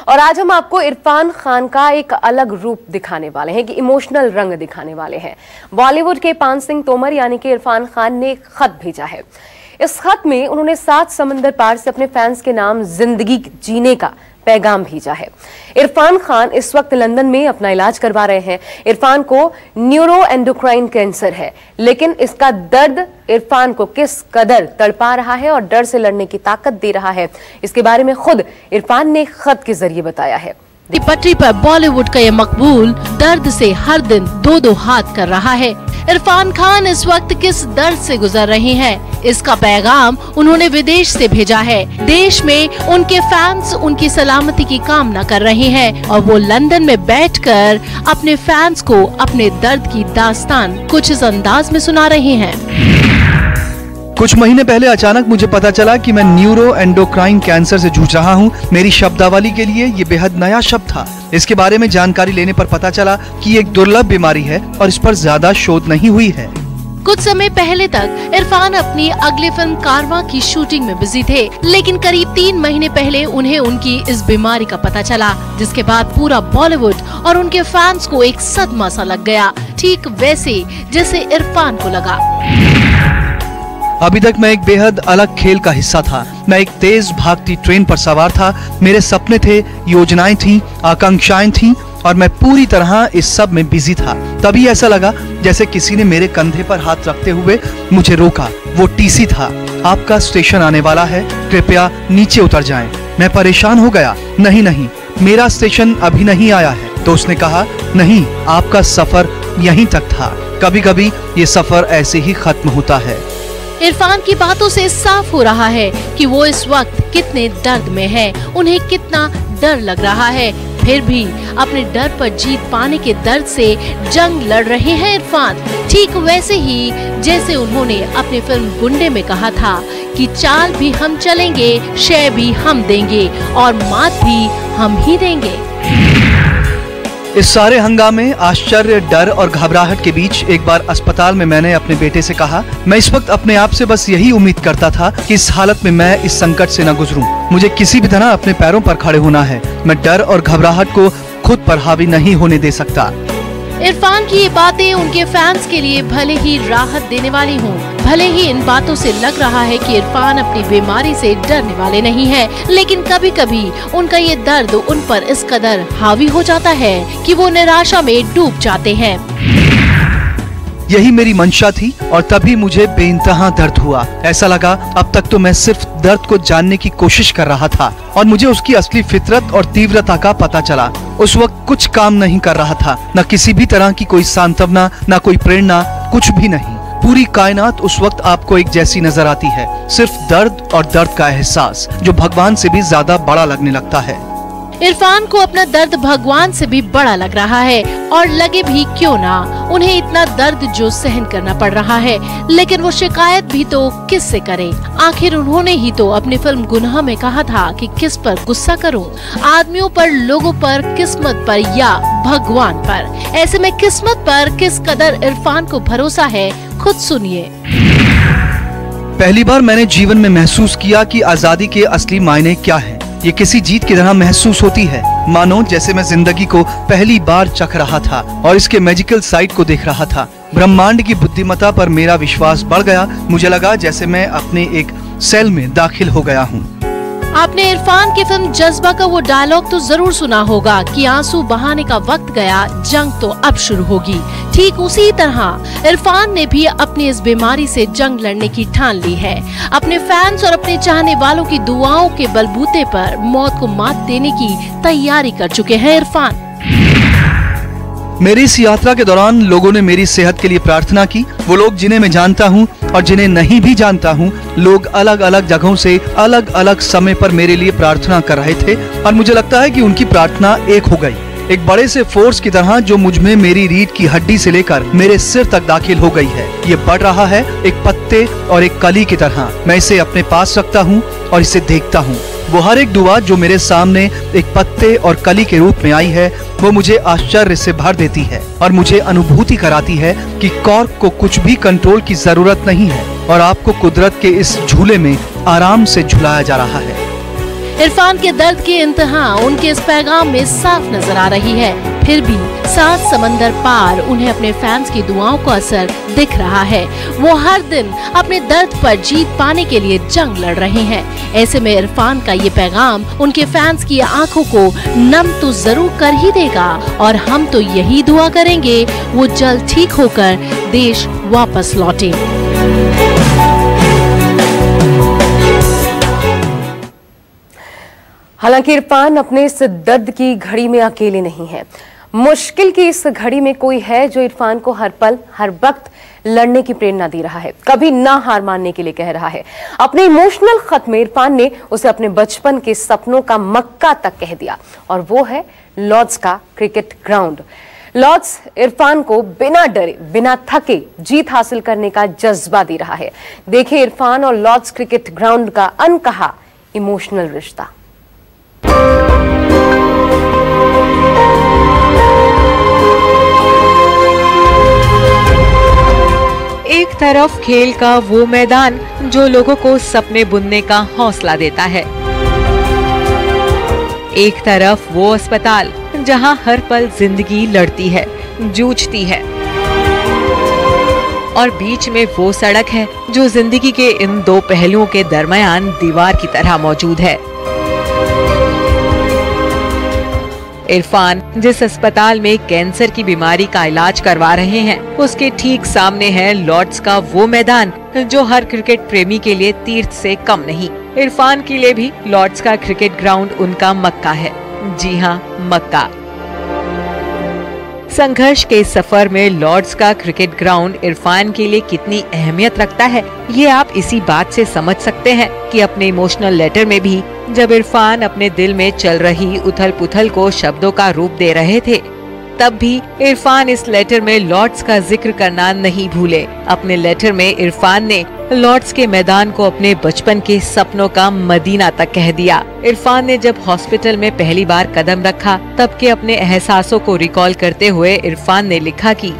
और आज हम आपको इरफान खान का एक अलग रूप दिखाने वाले हैं, कि इमोशनल रंग दिखाने वाले हैं। बॉलीवुड के पान सिंह तोमर यानी कि इरफान खान ने एक खत भेजा है। इस खत में उन्होंने 7 समंदर पार से अपने फैंस के नाम जिंदगी जीने का पैगाम भेजा है। इरफान खान इस वक्त लंदन में अपना इलाज करवा रहे हैं। इरफान को न्यूरो एंडोक्राइन कैंसर है, लेकिन इसका दर्द इरफान को किस कदर तड़पा रहा है और डर से लड़ने की ताकत दे रहा है, इसके बारे में खुद इरफान ने खत के जरिए बताया है। पटरी पर बॉलीवुड का ये मकबूल दर्द से हर दिन 2-2 हाथ कर रहा है। इरफान खान इस वक्त किस दर्द से गुजर रहे हैं, इसका पैगाम उन्होंने विदेश से भेजा है। देश में उनके फैंस उनकी सलामती की कामना कर रहे हैं और वो लंदन में बैठकर अपने फैंस को अपने दर्द की दास्तान कुछ इस अंदाज में सुना रहे हैं। कुछ महीने पहले अचानक मुझे पता चला कि मैं न्यूरो एंडोक्राइन कैंसर से जूझ रहा हूँ। मेरी शब्दावली के लिए ये बेहद नया शब्द था। इसके बारे में जानकारी लेने पर पता चला कि एक दुर्लभ बीमारी है और इस पर ज्यादा शोध नहीं हुई है। कुछ समय पहले तक इरफान अपनी अगली फिल्म कारवां की शूटिंग में बिजी थे, लेकिन करीब 3 महीने पहले उन्हें उनकी इस बीमारी का पता चला, जिसके बाद पूरा बॉलीवुड और उनके फैंस को एक सदमा सा लग गया, ठीक वैसे जैसे इरफान को लगा। अभी तक मैं एक बेहद अलग खेल का हिस्सा था। मैं एक तेज भागती ट्रेन पर सवार था। मेरे सपने थे, योजनाएं थीं, आकांक्षाएं थीं और मैं पूरी तरह इस सब में बिजी था। तभी ऐसा लगा जैसे किसी ने मेरे कंधे पर हाथ रखते हुए मुझे रोका। वो टीसी था। आपका स्टेशन आने वाला है, कृपया नीचे उतर जाएं। मैं परेशान हो गया। नहीं, मेरा स्टेशन अभी नहीं आया है। तो उसने कहा, नहीं, आपका सफर यहीं तक था। कभी कभी ये सफर ऐसे ही खत्म होता है। इरफान की बातों से साफ हो रहा है कि वो इस वक्त कितने दर्द में है, उन्हें कितना डर लग रहा है। फिर भी अपने डर पर जीत पाने के दर्द से जंग लड़ रहे हैं इरफान। ठीक वैसे ही जैसे उन्होंने अपनी फिल्म गुंडे में कहा था कि चाल भी हम चलेंगे, शय भी हम देंगे और मात भी हम ही देंगे। इस सारे हंगामे, आश्चर्य, डर और घबराहट के बीच एक बार अस्पताल में मैंने अपने बेटे से कहा, मैं इस वक्त अपने आप से बस यही उम्मीद करता था कि इस हालत में मैं इस संकट से न गुजरूं। मुझे किसी भी तरह अपने पैरों पर खड़े होना है। मैं डर और घबराहट को खुद पर हावी नहीं होने दे सकता। इरफान की ये बातें उनके फैंस के लिए भले ही राहत देने वाली हों, भले ही इन बातों से लग रहा है कि इरफान अपनी बीमारी से डरने वाले नहीं हैं, लेकिन कभी कभी उनका ये दर्द उन पर इस कदर हावी हो जाता है कि वो निराशा में डूब जाते हैं। यही मेरी मंशा थी और तभी मुझे बेइंतहा दर्द हुआ। ऐसा लगा अब तक तो मैं सिर्फ दर्द को जानने की कोशिश कर रहा था और मुझे उसकी असली फितरत और तीव्रता का पता चला। उस वक्त कुछ काम नहीं कर रहा था, न किसी भी तरह की कोई सांत्वना, न कोई प्रेरणा, कुछ भी नहीं। पूरी कायनात उस वक्त आपको एक जैसी नजर आती है। सिर्फ दर्द और दर्द का एहसास जो भगवान से भी ज्यादा बड़ा लगने लगता है। इरफान को अपना दर्द भगवान से भी बड़ा लग रहा है और लगे भी क्यों ना, उन्हें इतना दर्द जो सहन करना पड़ रहा है, लेकिन वो शिकायत भी तो किस से करें। आखिर उन्होंने ही तो अपनी फिल्म गुनाह में कहा था कि किस पर गुस्सा करूं, आदमियों पर, लोगों पर, किस्मत पर या भगवान पर। ऐसे में किस्मत पर किस कदर इरफान को भरोसा है, खुद सुनिए। पहली बार मैंने जीवन में महसूस किया कि आजादी के असली मायने क्या है। ये किसी जीत की तरह महसूस होती है, मानो जैसे मैं जिंदगी को पहली बार चख रहा था और इसके मैजिकल साइड को देख रहा था। ब्रह्मांड की बुद्धिमत्ता पर मेरा विश्वास बढ़ गया। मुझे लगा जैसे मैं अपने एक सेल में दाखिल हो गया हूँ। आपने इरफान की फिल्म जज्बा का वो डायलॉग तो जरूर सुना होगा कि आंसू बहाने का वक्त गया, जंग तो अब शुरू होगी। ठीक उसी तरह इरफान ने भी अपनी इस बीमारी से जंग लड़ने की ठान ली है। अपने फैंस और अपने चाहने वालों की दुआओं के बलबूते पर मौत को मात देने की तैयारी कर चुके हैं इरफान। मेरी इस यात्रा के दौरान लोगों ने मेरी सेहत के लिए प्रार्थना की। वो लोग जिन्हें मैं जानता हूँ और जिन्हें नहीं भी जानता हूँ, लोग अलग अलग जगहों से अलग अलग समय पर मेरे लिए प्रार्थना कर रहे थे और मुझे लगता है कि उनकी प्रार्थना एक हो गई, एक बड़े से फोर्स की तरह जो मुझ में मेरी रीढ़ की हड्डी से लेकर मेरे सिर तक दाखिल हो गई है। ये बढ़ रहा है एक पत्ते और एक कली की तरह। मैं इसे अपने पास रखता हूँ और इसे देखता हूँ। वो हर एक दुआ जो मेरे सामने एक पत्ते और कली के रूप में आई है, वो मुझे आश्चर्य से भर देती है और मुझे अनुभूति कराती है कि कॉर्क को कुछ भी कंट्रोल की जरूरत नहीं है और आपको कुदरत के इस झूले में आराम से झुलाया जा रहा है। इरफान के दर्द की इंतहा उनके इस पैगाम में साफ नजर आ रही है। फिर भी 7 समंदर पार उन्हें अपने फैंस की दुआओं का असर दिख रहा है। वो हर दिन अपने दर्द पर जीत पाने के लिए जंग लड़ रहे हैं। ऐसे में इरफान का ये पैगाम उनके फैंस की आंखों को नम तो जरूर कर ही देगा और हम तो यही दुआ करेंगे वो जल्द ठीक होकर देश वापस लौटे। हालांकि इरफान अपने इस दर्द की घड़ी में अकेले नहीं है। मुश्किल की इस घड़ी में कोई है जो इरफान को हर पल हर वक्त लड़ने की प्रेरणा दे रहा है, कभी ना हार मानने के लिए कह रहा है। अपने इमोशनल खत में इरफान ने उसे अपने बचपन के सपनों का मक्का तक कह दिया और वो है लॉर्ड्स का क्रिकेट ग्राउंड। लॉर्ड्स इरफान को बिना डरे बिना थके जीत हासिल करने का जज्बा दे रहा है। देखिए इरफान और लॉर्ड्स क्रिकेट ग्राउंड का अनकहा इमोशनल रिश्ता। एक तरफ खेल का वो मैदान जो लोगों को सपने बुनने का हौसला देता है, एक तरफ वो अस्पताल जहां हर पल जिंदगी लड़ती है, जूझती है, और बीच में वो सड़क है जो जिंदगी के इन दो पहलुओं के दरमियान दीवार की तरह मौजूद है। इरफान जिस अस्पताल में कैंसर की बीमारी का इलाज करवा रहे हैं, उसके ठीक सामने है लॉर्ड्स का वो मैदान जो हर क्रिकेट प्रेमी के लिए तीर्थ से कम नहीं। इरफान के लिए भी लॉर्ड्स का क्रिकेट ग्राउंड उनका मक्का है। जी हाँ, मक्का। संघर्ष के सफर में लॉर्ड्स का क्रिकेट ग्राउंड इरफान के लिए कितनी अहमियत रखता है, ये आप इसी बात से समझ सकते हैं कि अपने इमोशनल लेटर में भी जब इरफान अपने दिल में चल रही उथल पुथल को शब्दों का रूप दे रहे थे, तब भी इरफान इस लेटर में लॉर्ड्स का जिक्र करना नहीं भूले। अपने लेटर में इरफान ने लॉर्ड्स के मैदान को अपने बचपन के सपनों का मदीना तक कह दिया। इरफान ने जब हॉस्पिटल में पहली बार कदम रखा, तब के अपने एहसासों को रिकॉल करते हुए इरफान ने लिखा कि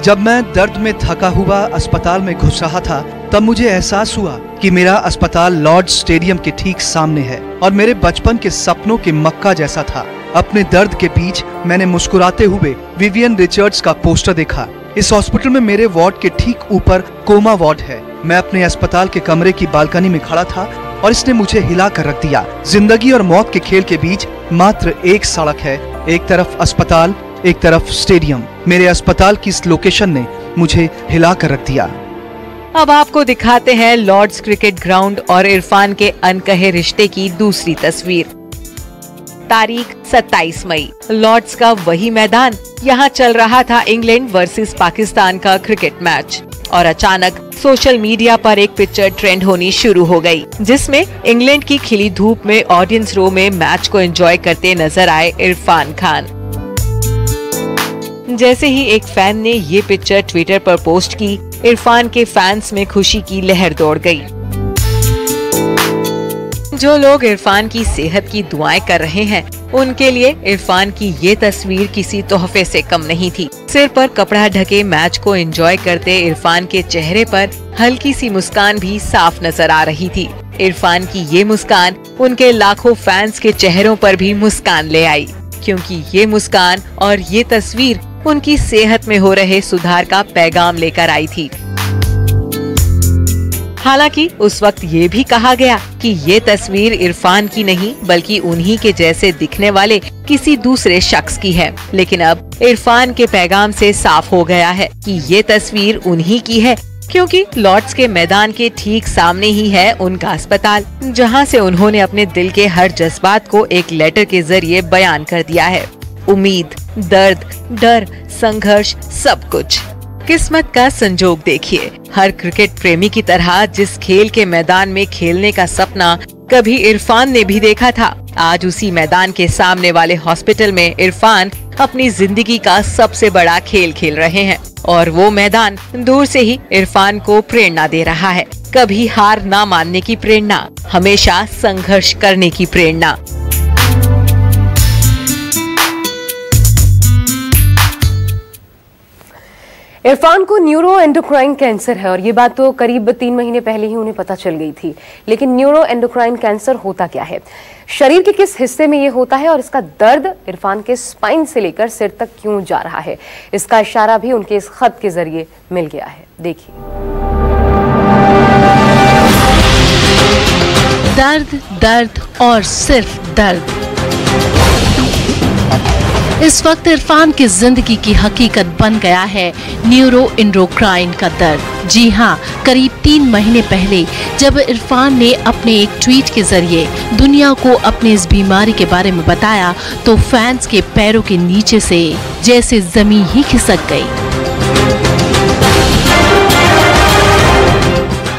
जब मैं दर्द में थका हुआ अस्पताल में घुस रहा था, तब मुझे एहसास हुआ कि मेरा अस्पताल लॉर्ड्स स्टेडियम के ठीक सामने है और मेरे बचपन के सपनों के मक्का जैसा था। अपने दर्द के बीच मैंने मुस्कुराते हुए विवियन रिचर्ड्स का पोस्टर देखा। इस हॉस्पिटल में मेरे वार्ड के ठीक ऊपर कोमा वार्ड है। मैं अपने अस्पताल के कमरे की बालकनी में खड़ा था और इसने मुझे हिला कर रख दिया। जिंदगी और मौत के खेल के बीच मात्र एक सड़क है, एक तरफ अस्पताल, एक तरफ स्टेडियम। मेरे अस्पताल की इस लोकेशन ने मुझे हिला कर रख दिया। अब आपको दिखाते हैं लॉर्ड्स क्रिकेट ग्राउंड और इरफान के अनकहे रिश्ते की दूसरी तस्वीर। तारीख 27 मई। लॉर्ड्स का वही मैदान, यहाँ चल रहा था इंग्लैंड वर्सेस पाकिस्तान का क्रिकेट मैच और अचानक सोशल मीडिया पर एक पिक्चर ट्रेंड होनी शुरू हो गई, जिसमें इंग्लैंड की खिली धूप में ऑडियंस रो में मैच को एंजॉय करते नजर आए इरफान खान। जैसे ही एक फैन ने ये पिक्चर ट्विटर पर पोस्ट की, इरफान के फैंस में खुशी की लहर दौड़ गई। जो लोग इरफान की सेहत की दुआएं कर रहे हैं, उनके लिए इरफान की ये तस्वीर किसी तोहफे से कम नहीं थी। सिर पर कपड़ा ढके मैच को एंजॉय करते इरफान के चेहरे पर हल्की सी मुस्कान भी साफ नजर आ रही थी। इरफान की ये मुस्कान उनके लाखों फैंस के चेहरों पर भी मुस्कान ले आई, क्योंकि ये मुस्कान और ये तस्वीर उनकी सेहत में हो रहे सुधार का पैगाम लेकर आई थी। हालांकि उस वक्त ये भी कहा गया कि ये तस्वीर इरफान की नहीं, बल्कि उन्हीं के जैसे दिखने वाले किसी दूसरे शख्स की है। लेकिन अब इरफान के पैगाम से साफ हो गया है कि ये तस्वीर उन्हीं की है, क्योंकि लॉर्ड्स के मैदान के ठीक सामने ही है उनका अस्पताल, जहां से उन्होंने अपने दिल के हर जज्बात को एक लेटर के जरिए बयान कर दिया है। उम्मीद, दर्द, डर, संघर्ष, सब कुछ किस्मत का संजोग देखिए। हर क्रिकेट प्रेमी की तरह जिस खेल के मैदान में खेलने का सपना कभी इरफान ने भी देखा था, आज उसी मैदान के सामने वाले हॉस्पिटल में इरफान अपनी जिंदगी का सबसे बड़ा खेल खेल रहे हैं। और वो मैदान दूर से ही इरफान को प्रेरणा दे रहा है। कभी हार ना मानने की प्रेरणा, हमेशा संघर्ष करने की प्रेरणा। इरफान को न्यूरो एंडोक्राइन कैंसर है और ये बात तो करीब 3 महीने पहले ही उन्हें पता चल गई थी। लेकिन न्यूरो एंडोक्राइन कैंसर होता क्या है, शरीर के किस हिस्से में ये होता है और इसका दर्द इरफान के स्पाइन से लेकर सिर तक क्यों जा रहा है, इसका इशारा भी उनके इस खत के जरिए मिल गया है। देखिए। दर्द, दर्द और सिर्फ दर्द। इस वक्त इरफान की जिंदगी की हकीकत बन गया है न्यूरो एंडोक्राइन का दर्द। जी हाँ, करीब 3 महीने पहले जब इरफान ने अपने एक ट्वीट के जरिए दुनिया को अपनी इस बीमारी के बारे में बताया तो फैंस के पैरों के नीचे से जैसे जमीन ही खिसक गई।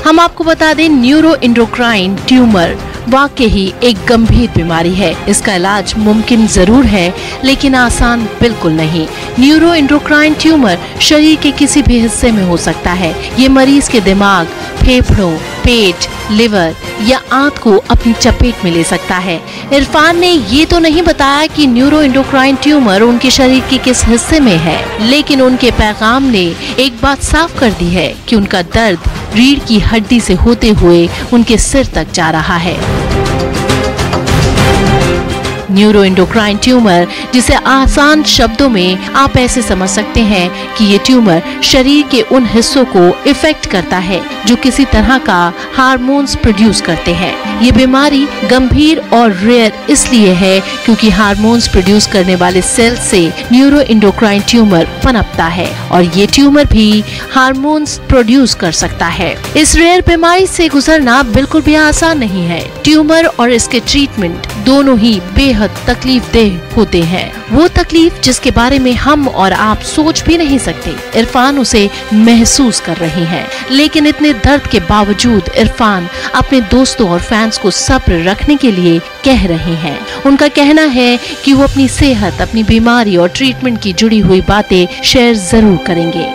हम आपको बता दें, न्यूरो एंडोक्राइन ट्यूमर वाकई ही एक गंभीर बीमारी है। इसका इलाज मुमकिन जरूर है लेकिन आसान बिल्कुल नहीं। न्यूरो एंडोक्राइन ट्यूमर शरीर के किसी भी हिस्से में हो सकता है। ये मरीज के दिमाग, फेफड़ों, पेट, लिवर या आंत को अपनी चपेट में ले सकता है। इरफान ने ये तो नहीं बताया कि न्यूरो एंडोक्राइन ट्यूमर उनके शरीर के किस हिस्से में है, लेकिन उनके पैगाम ने एक बात साफ कर दी है कि उनका दर्द रीढ़ की हड्डी से होते हुए उनके सिर तक जा रहा है। न्यूरो एंडोक्राइन ट्यूमर, जिसे आसान शब्दों में आप ऐसे समझ सकते हैं कि ये ट्यूमर शरीर के उन हिस्सों को इफेक्ट करता है जो किसी तरह का हार्मोन्स प्रोड्यूस करते हैं। ये बीमारी गंभीर और रेयर इसलिए है क्योंकि हार्मोन्स प्रोड्यूस करने वाले सेल से न्यूरो एंडोक्राइन ट्यूमर पनपता है और ये ट्यूमर भी हार्मोन्स प्रोड्यूस कर सकता है। इस रेयर बीमारी से गुजरना बिल्कुल भी आसान नहीं है। ट्यूमर और इसके ट्रीटमेंट दोनों ही बेहद तकलीफदेह होते हैं। वो तकलीफ जिसके बारे में हम और आप सोच भी नहीं सकते। इरफान उसे महसूस कर रही हैं, लेकिन इतने दर्द के बावजूद इरफान अपने दोस्तों और फैंस को सब्र रखने के लिए कह रही हैं। उनका कहना है कि वो अपनी सेहत, अपनी बीमारी और ट्रीटमेंट की जुड़ी हुई बातें शेयर जरूर करेंगे।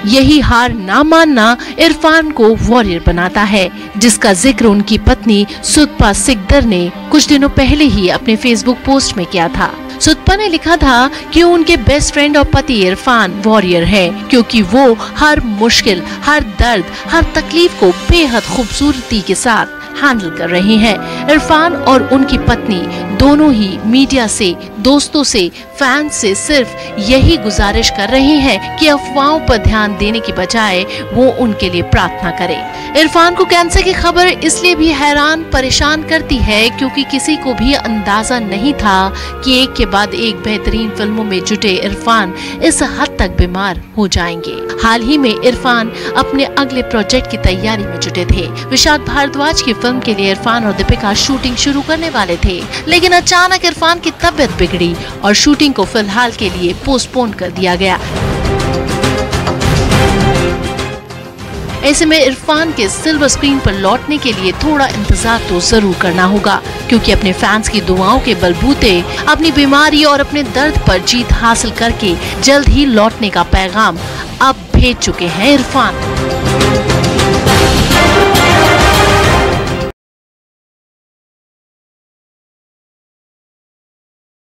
यही हार ना मानना इरफान को वॉरियर बनाता है, जिसका जिक्र उनकी पत्नी सुतपा सिकदर ने कुछ दिनों पहले ही अपने फेसबुक पोस्ट में किया था। सुतपा ने लिखा था कि उनके बेस्ट फ्रेंड और पति इरफान वॉरियर है क्योंकि वो हर मुश्किल, हर दर्द, हर तकलीफ को बेहद खूबसूरती के साथ हैंडल कर रहे हैं। इरफान और उनकी पत्नी दोनों ही मीडिया से, दोस्तों से, फैंस से सिर्फ यही गुजारिश कर रहे हैं कि अफवाहों पर ध्यान देने की बजाय वो उनके लिए प्रार्थना करें। इरफान को कैंसर की खबर इसलिए भी हैरान परेशान करती है क्योंकि किसी को भी अंदाजा नहीं था कि एक के बाद एक बेहतरीन फिल्मों में जुटे इरफान इस हद तक बीमार हो जाएंगे। हाल ही में इरफान अपने अगले प्रोजेक्ट की तैयारी में जुटे थे। विशाल भारद्वाज की फिल्म के लिए इरफान और दीपिका शूटिंग शुरू करने वाले थे, लेकिन अचानक इरफान की तबीयत बिगड़ी और शूटिंग को फिलहाल के लिए पोस्टपोन कर दिया गया। ऐसे में इरफान के सिल्वर स्क्रीन पर लौटने के लिए थोड़ा इंतजार तो जरूर करना होगा क्योंकि अपने फैंस की दुआओं के बलबूते अपनी बीमारी और अपने दर्द पर जीत हासिल करके जल्द ही लौटने का पैगाम अब भेज चुके हैं इरफान।